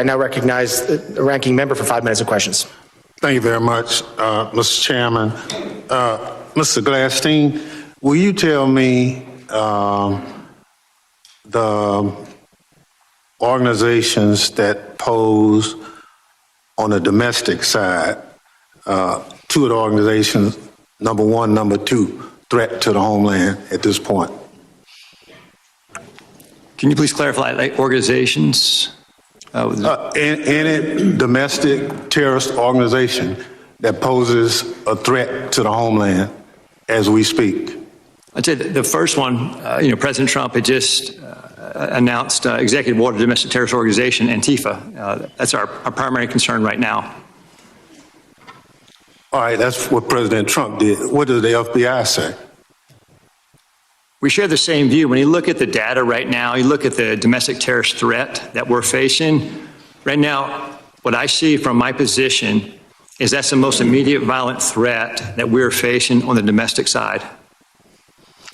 I now recognize the ranking member for 5 minutes of questions. Thank you very much, Mr. Chairman. Mr. Gladstein, will you tell me the organizations that pose on the domestic side, two of the organizations, number one, number two, threat to the homeland at this point? Can you please clarify, like organizations? Any domestic terrorist organization that poses a threat to the homeland as we speak. I'd say the first one, President Trump had just announced executive order domestic terrorist organization, Antifa. That's our primary concern right now. All right, that's what President Trump did. What does the FBI say? We share the same view. When you look at the data right now, you look at the domestic terrorist threat that we're facing. Right now, what I see from my position is that's the most immediate violent threat that we're facing on the domestic side.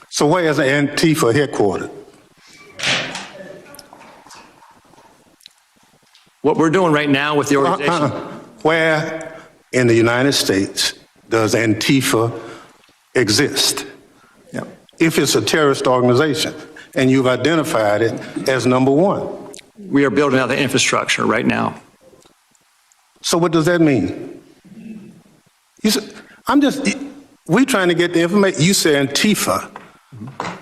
So where is Antifa headquartered? What we're doing right now with the organization. Where in the United States does Antifa exist? If it's a terrorist organization, and you've identified it as number one. We are building out the infrastructure right now. So what does that mean? You said, we're trying to get the information. You say Antifa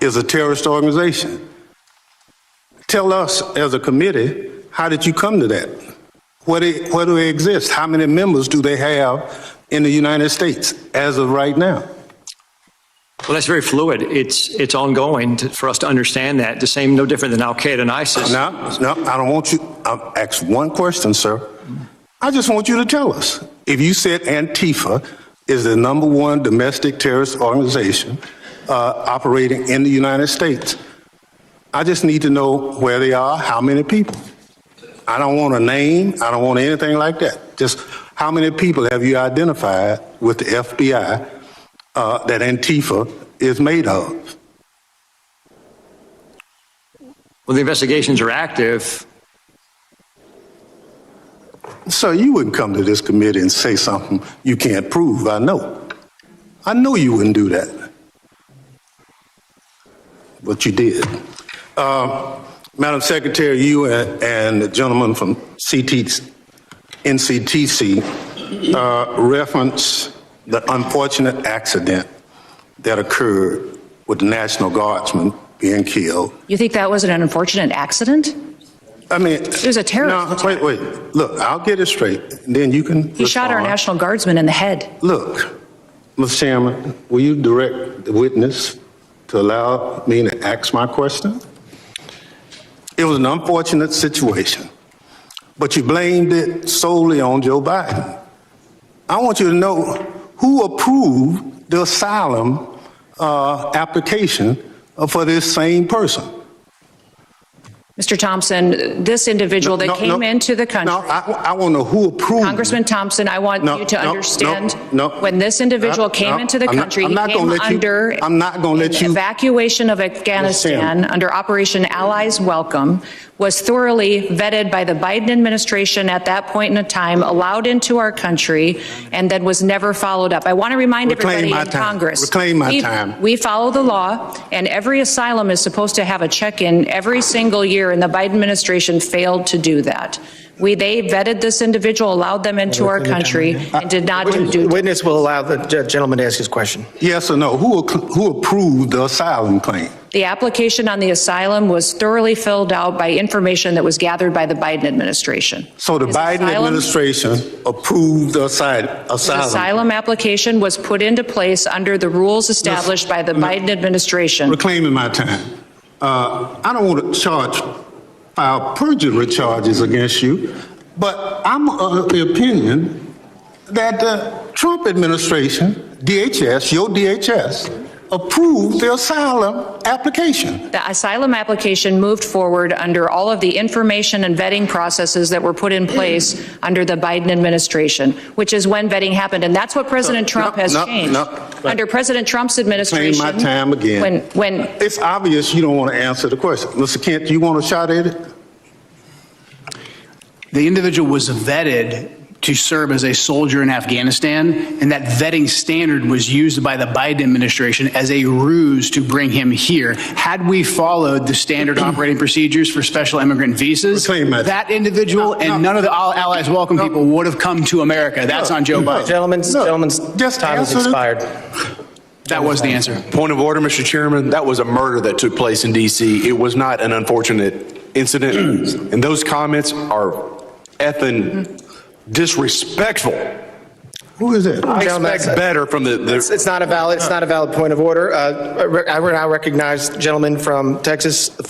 is a terrorist organization. Tell us as a committee, how did you come to that? Where do they exist? How many members do they have in the United States as of right now? Well, that's very fluid. It's ongoing for us to understand that. The same, no different than Al Qaeda and ISIS. No, I don't want you. I'll ask one question, sir. I just want you to tell us. If you said Antifa is the number one domestic terrorist organization operating in the United States, I just need to know where they are, how many people. I don't want a name. I don't want anything like that. Just how many people have you identified with the FBI that Antifa is made of? Well, the investigations are active. So you wouldn't come to this committee and say something you can't prove, I know. I know you wouldn't do that. But you did. Madam Secretary, you and the gentleman from NCTC reference the unfortunate accident that occurred with the National Guardsman being killed. You think that was an unfortunate accident? I mean, it was a terrorist attack. Wait. Look, I'll get it straight, and then you can He shot our National Guardsman in the head. Look, Mr. Chairman, will you direct the witness to allow me to ask my question? It was an unfortunate situation, but you blamed it solely on Joe Biden. I want you to know who approved the asylum application for this same person. Mr. Thompson, this individual that came into the country. No, I want to know who approved. Congressman Thompson, I want you to understand when this individual came into the country, he came under evacuation of Afghanistan under Operation Allies Welcome, was thoroughly vetted by the Biden administration at that point in time, allowed into our country, and then was never followed up. I want to remind everybody in Congress, reclaim my time. We follow the law, and every asylum is supposed to have a check-in every single year, and the Biden administration failed to do that. They vetted this individual, allowed them into our country, and did not do The witness will allow the gentleman to ask his question. Yes or no? Who approved the asylum claim? The application on the asylum was thoroughly filled out by information that was gathered by the Biden administration. So the Biden administration approved the asylum. The asylum application was put into place under the rules established by the Biden administration. Reclaiming my time. I don't want to file perjury charges against you, but I'm of the opinion that the Trump administration, DHS, your DHS, approved the asylum application. The asylum application moved forward under all of the information and vetting processes that were put in place under the Biden administration, which is when vetting happened. And that's what President Trump has changed. Under President Trump's administration. Claim my time again. When it's obvious you don't want to answer the question. Mr. Kent, do you want a shot at it? The individual was vetted to serve as a soldier in Afghanistan, and that vetting standard was used by the Biden administration as a ruse to bring him here. Had we followed the standard operating procedures for special immigrant visas, that individual and none of the allies welcome people would have come to America. That's on Joe Biden. Gentlemen's time has expired. That was the answer. Point of order, Mr. Chairman. That was a murder that took place in D.C. It was not an unfortunate incident. And those comments are effing disrespectful. Who is it? I expect better from the It's not a valid point of order. I now recognize the gentleman from Texas.